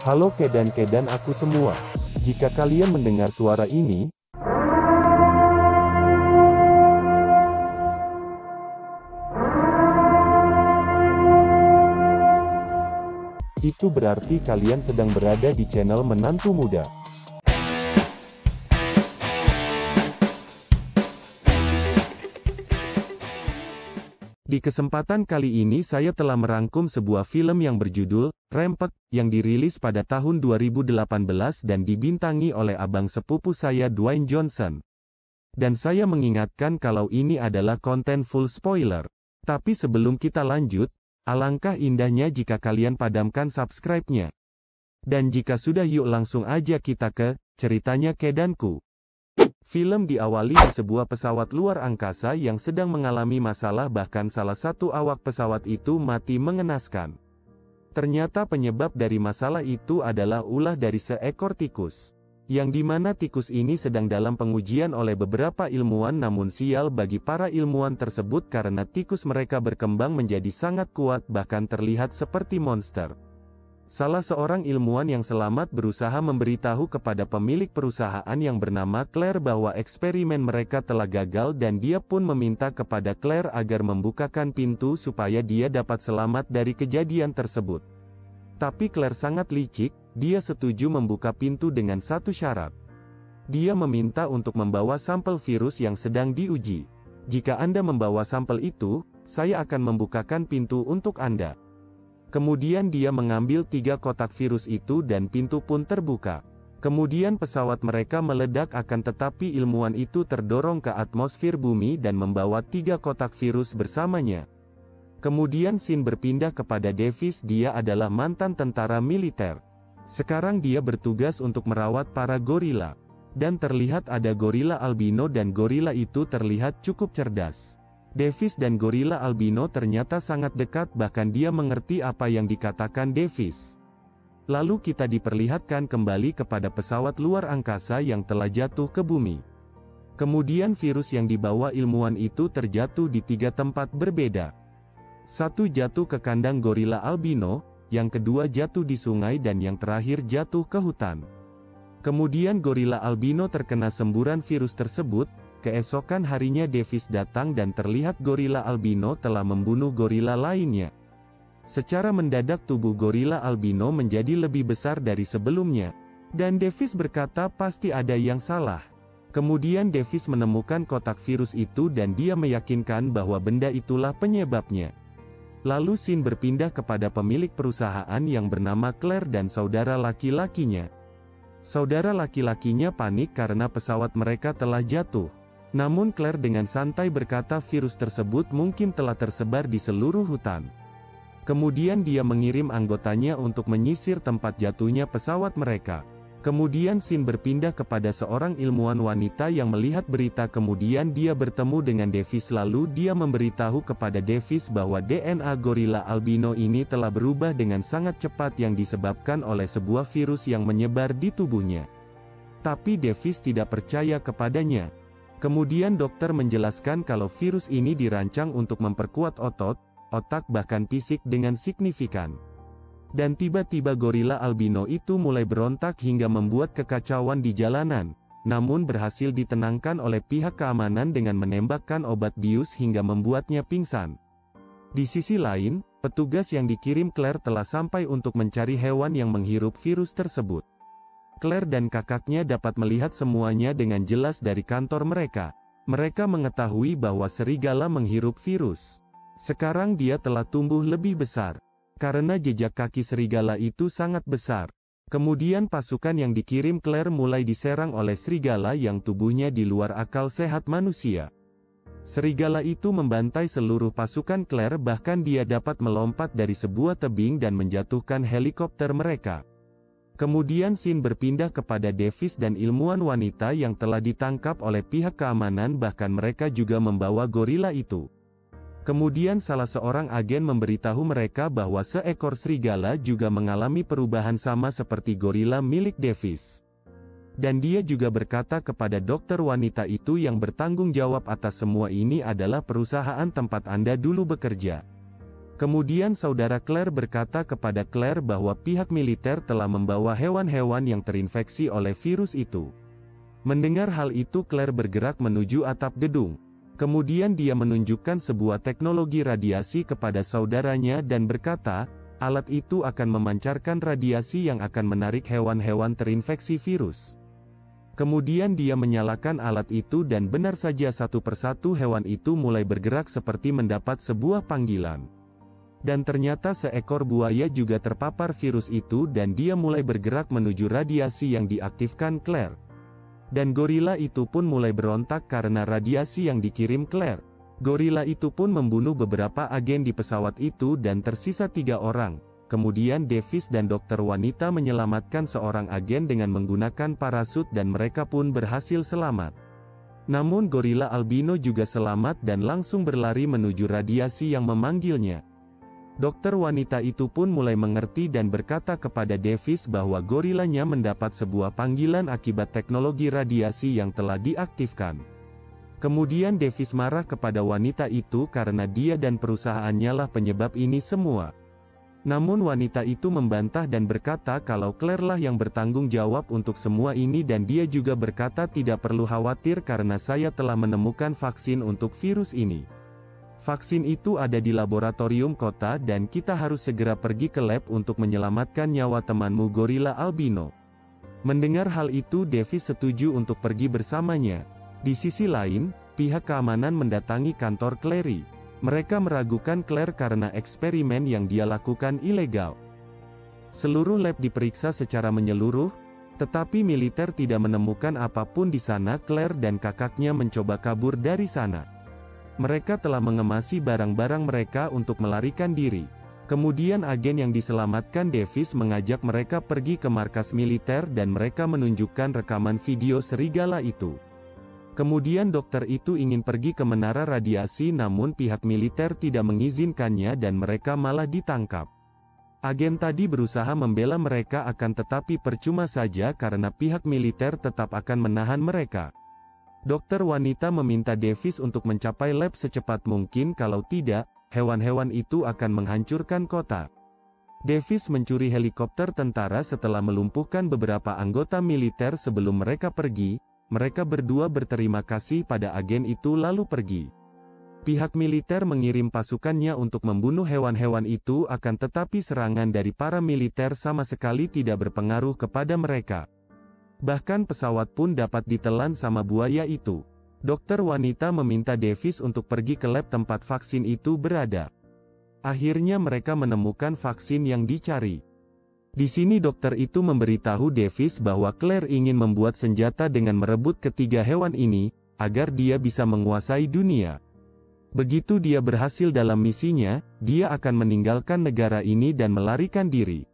Halo kedan-kedan aku semua. Jika kalian mendengar suara ini, itu berarti kalian sedang berada di channel Menantu Muda. Di kesempatan kali ini saya telah merangkum sebuah film yang berjudul Rempek, yang dirilis pada tahun 2018 dan dibintangi oleh abang sepupu saya Dwayne Johnson. Dan saya mengingatkan kalau ini adalah konten full spoiler. Tapi sebelum kita lanjut, alangkah indahnya jika kalian padamkan subscribe-nya. Dan jika sudah, yuk langsung aja kita ke ceritanya kedanku. Film diawali di sebuah pesawat luar angkasa yang sedang mengalami masalah, bahkan salah satu awak pesawat itu mati mengenaskan. Ternyata penyebab dari masalah itu adalah ulah dari seekor tikus. Yang dimana tikus ini sedang dalam pengujian oleh beberapa ilmuwan, namun sial bagi para ilmuwan tersebut karena tikus mereka berkembang menjadi sangat kuat, bahkan terlihat seperti monster. Salah seorang ilmuwan yang selamat berusaha memberitahu kepada pemilik perusahaan yang bernama Claire bahwa eksperimen mereka telah gagal, dan dia pun meminta kepada Claire agar membukakan pintu supaya dia dapat selamat dari kejadian tersebut. Tapi Claire sangat licik, dia setuju membuka pintu dengan satu syarat. Dia meminta untuk membawa sampel virus yang sedang diuji. Jika Anda membawa sampel itu, saya akan membukakan pintu untuk Anda. Kemudian dia mengambil 3 kotak virus itu dan pintu pun terbuka. Kemudian pesawat mereka meledak, akan tetapi ilmuwan itu terdorong ke atmosfer bumi dan membawa 3 kotak virus bersamanya. Kemudian scene berpindah kepada Davis, dia adalah mantan tentara militer. Sekarang dia bertugas untuk merawat para gorila. Dan terlihat ada gorila albino dan gorila itu terlihat cukup cerdas. Davis dan gorila albino ternyata sangat dekat, bahkan dia mengerti apa yang dikatakan Davis. Lalu kita diperlihatkan kembali kepada pesawat luar angkasa yang telah jatuh ke bumi. Kemudian virus yang dibawa ilmuwan itu terjatuh di 3 tempat berbeda. Satu jatuh ke kandang gorila albino, yang kedua jatuh di sungai, dan yang terakhir jatuh ke hutan. Kemudian gorila albino terkena semburan virus tersebut. Keesokan harinya Davis datang dan terlihat gorila albino telah membunuh gorila lainnya. Secara mendadak tubuh gorila albino menjadi lebih besar dari sebelumnya. Dan Davis berkata pasti ada yang salah. Kemudian Davis menemukan kotak virus itu dan dia meyakinkan bahwa benda itulah penyebabnya. Lalu scene berpindah kepada pemilik perusahaan yang bernama Claire dan saudara laki-lakinya. Saudara laki-lakinya panik karena pesawat mereka telah jatuh. Namun Claire dengan santai berkata virus tersebut mungkin telah tersebar di seluruh hutan. Kemudian dia mengirim anggotanya untuk menyisir tempat jatuhnya pesawat mereka. Kemudian scene berpindah kepada seorang ilmuwan wanita yang melihat berita, kemudian dia bertemu dengan Davis, lalu dia memberitahu kepada Davis bahwa DNA gorila albino ini telah berubah dengan sangat cepat yang disebabkan oleh sebuah virus yang menyebar di tubuhnya. Tapi Davis tidak percaya kepadanya. Kemudian dokter menjelaskan kalau virus ini dirancang untuk memperkuat otot, otak, bahkan fisik dengan signifikan. Dan tiba-tiba gorila albino itu mulai berontak hingga membuat kekacauan di jalanan, namun berhasil ditenangkan oleh pihak keamanan dengan menembakkan obat bius hingga membuatnya pingsan. Di sisi lain, petugas yang dikirim Claire telah sampai untuk mencari hewan yang menghirup virus tersebut. Claire dan kakaknya dapat melihat semuanya dengan jelas dari kantor mereka. Mereka mengetahui bahwa serigala menghirup virus. Sekarang dia telah tumbuh lebih besar. Karena jejak kaki serigala itu sangat besar. Kemudian pasukan yang dikirim Claire mulai diserang oleh serigala yang tubuhnya di luar akal sehat manusia. Serigala itu membantai seluruh pasukan Claire, bahkan dia dapat melompat dari sebuah tebing dan menjatuhkan helikopter mereka. Kemudian scene berpindah kepada Davis dan ilmuwan wanita yang telah ditangkap oleh pihak keamanan, bahkan mereka juga membawa gorila itu. Kemudian salah seorang agen memberitahu mereka bahwa seekor serigala juga mengalami perubahan sama seperti gorila milik Davis. Dan dia juga berkata kepada dokter wanita itu yang bertanggung jawab atas semua ini adalah perusahaan tempat Anda dulu bekerja. Kemudian saudara Claire berkata kepada Claire bahwa pihak militer telah membawa hewan-hewan yang terinfeksi oleh virus itu. Mendengar hal itu Claire bergerak menuju atap gedung. Kemudian dia menunjukkan sebuah teknologi radiasi kepada saudaranya dan berkata, alat itu akan memancarkan radiasi yang akan menarik hewan-hewan terinfeksi virus. Kemudian dia menyalakan alat itu dan benar saja satu persatu hewan itu mulai bergerak seperti mendapat sebuah panggilan. Dan ternyata seekor buaya juga terpapar virus itu dan dia mulai bergerak menuju radiasi yang diaktifkan Claire. Dan gorila itu pun mulai berontak karena radiasi yang dikirim Claire. Gorila itu pun membunuh beberapa agen di pesawat itu dan tersisa 3 orang. Kemudian Davis dan dokter wanita menyelamatkan seorang agen dengan menggunakan parasut dan mereka pun berhasil selamat. Namun gorila albino juga selamat dan langsung berlari menuju radiasi yang memanggilnya. Dokter wanita itu pun mulai mengerti dan berkata kepada Davis bahwa gorilanya mendapat sebuah panggilan akibat teknologi radiasi yang telah diaktifkan. Kemudian Davis marah kepada wanita itu karena dia dan perusahaannya lah penyebab ini semua. Namun wanita itu membantah dan berkata kalau Claire lah yang bertanggung jawab untuk semua ini dan dia juga berkata tidak perlu khawatir karena saya telah menemukan vaksin untuk virus ini. Vaksin itu ada di laboratorium kota dan kita harus segera pergi ke lab untuk menyelamatkan nyawa temanmu gorila albino. Mendengar hal itu Davis setuju untuk pergi bersamanya. Di sisi lain, pihak keamanan mendatangi kantor Clary. Mereka meragukan Claire karena eksperimen yang dia lakukan ilegal. Seluruh lab diperiksa secara menyeluruh, tetapi militer tidak menemukan apapun di sana. Claire dan kakaknya mencoba kabur dari sana. Mereka telah mengemasi barang-barang mereka untuk melarikan diri. Kemudian agen yang diselamatkan Davis mengajak mereka pergi ke markas militer dan mereka menunjukkan rekaman video serigala itu. Kemudian dokter itu ingin pergi ke menara radiasi namun pihak militer tidak mengizinkannya dan mereka malah ditangkap. Agen tadi berusaha membela mereka akan tetapi percuma saja karena pihak militer tetap akan menahan mereka. Dokter wanita meminta Davis untuk mencapai lab secepat mungkin kalau tidak, hewan-hewan itu akan menghancurkan kota. Davis mencuri helikopter tentara setelah melumpuhkan beberapa anggota militer sebelum mereka pergi. Mereka berdua berterima kasih pada agen itu lalu pergi. Pihak militer mengirim pasukannya untuk membunuh hewan-hewan itu akan tetapi serangan dari para militer sama sekali tidak berpengaruh kepada mereka. Bahkan pesawat pun dapat ditelan sama buaya itu. Dokter wanita meminta Davis untuk pergi ke lab tempat vaksin itu berada. Akhirnya mereka menemukan vaksin yang dicari. Di sini dokter itu memberitahu Davis bahwa Claire ingin membuat senjata dengan merebut ketiga hewan ini, agar dia bisa menguasai dunia. Begitu dia berhasil dalam misinya, dia akan meninggalkan negara ini dan melarikan diri.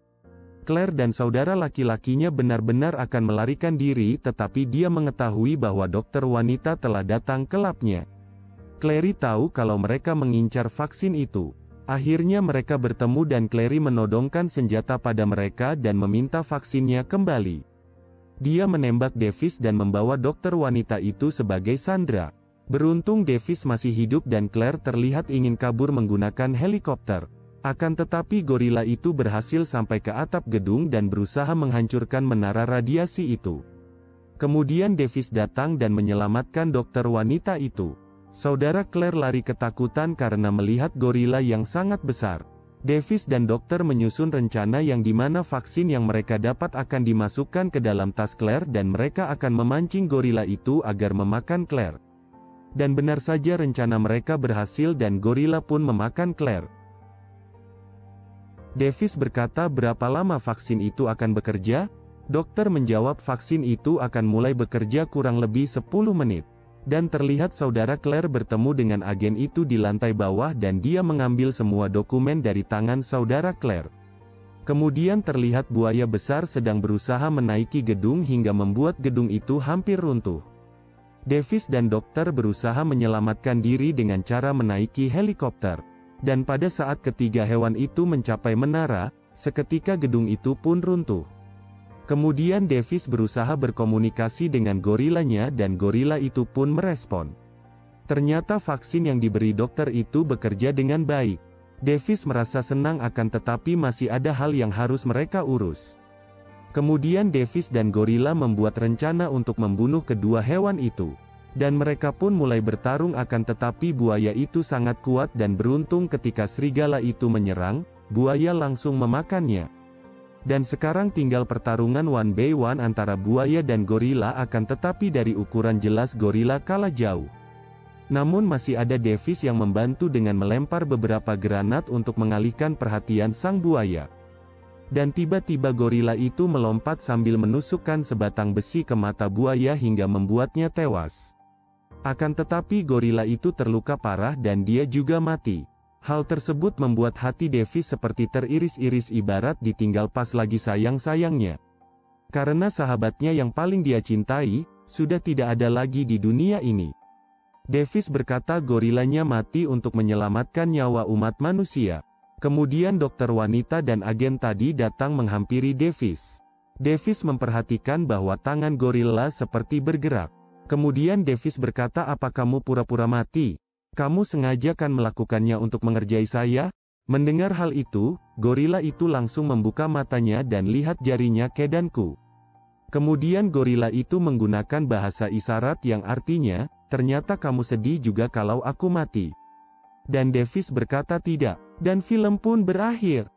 Claire dan saudara laki-lakinya benar-benar akan melarikan diri tetapi dia mengetahui bahwa dokter wanita telah datang ke labnya. Clary tahu kalau mereka mengincar vaksin itu. Akhirnya mereka bertemu dan Clary menodongkan senjata pada mereka dan meminta vaksinnya kembali. Dia menembak Davis dan membawa dokter wanita itu sebagai sandera. Beruntung Davis masih hidup dan Claire terlihat ingin kabur menggunakan helikopter. Akan tetapi gorila itu berhasil sampai ke atap gedung dan berusaha menghancurkan menara radiasi itu. Kemudian Davis datang dan menyelamatkan dokter wanita itu. Saudara Claire lari ketakutan karena melihat gorila yang sangat besar. Davis dan dokter menyusun rencana yang dimana vaksin yang mereka dapat akan dimasukkan ke dalam tas Claire dan mereka akan memancing gorila itu agar memakan Claire. Dan benar saja rencana mereka berhasil dan gorila pun memakan Claire. Davis berkata berapa lama vaksin itu akan bekerja? Dokter menjawab vaksin itu akan mulai bekerja kurang lebih 10 menit. Dan terlihat saudara Claire bertemu dengan agen itu di lantai bawah dan dia mengambil semua dokumen dari tangan saudara Claire. Kemudian terlihat buaya besar sedang berusaha menaiki gedung hingga membuat gedung itu hampir runtuh. Davis dan dokter berusaha menyelamatkan diri dengan cara menaiki helikopter. Dan pada saat ketiga hewan itu mencapai menara, seketika gedung itu pun runtuh. Kemudian Davis berusaha berkomunikasi dengan gorilanya dan gorila itu pun merespon. Ternyata vaksin yang diberi dokter itu bekerja dengan baik. Davis merasa senang akan tetapi masih ada hal yang harus mereka urus. Kemudian Davis dan gorila membuat rencana untuk membunuh kedua hewan itu. Dan mereka pun mulai bertarung akan tetapi buaya itu sangat kuat dan beruntung ketika serigala itu menyerang, buaya langsung memakannya. Dan sekarang tinggal pertarungan 1-by-1 antara buaya dan gorila akan tetapi dari ukuran jelas gorila kalah jauh. Namun masih ada Davis yang membantu dengan melempar beberapa granat untuk mengalihkan perhatian sang buaya. Dan tiba-tiba gorila itu melompat sambil menusukkan sebatang besi ke mata buaya hingga membuatnya tewas. Akan tetapi gorila itu terluka parah dan dia juga mati. Hal tersebut membuat hati Davis seperti teriris-iris ibarat ditinggal pas lagi sayang-sayangnya. Karena sahabatnya yang paling dia cintai, sudah tidak ada lagi di dunia ini. Davis berkata gorilanya mati untuk menyelamatkan nyawa umat manusia. Kemudian dokter wanita dan agen tadi datang menghampiri Davis. Davis memperhatikan bahwa tangan gorila seperti bergerak. Kemudian Davis berkata, "Apa kamu pura-pura mati? Kamu sengaja kan melakukannya untuk mengerjai saya?" Mendengar hal itu, gorila itu langsung membuka matanya dan lihat jarinya kedanku. Kemudian gorila itu menggunakan bahasa isyarat yang artinya, "Ternyata kamu sedih juga kalau aku mati." Dan Davis berkata tidak. Dan film pun berakhir.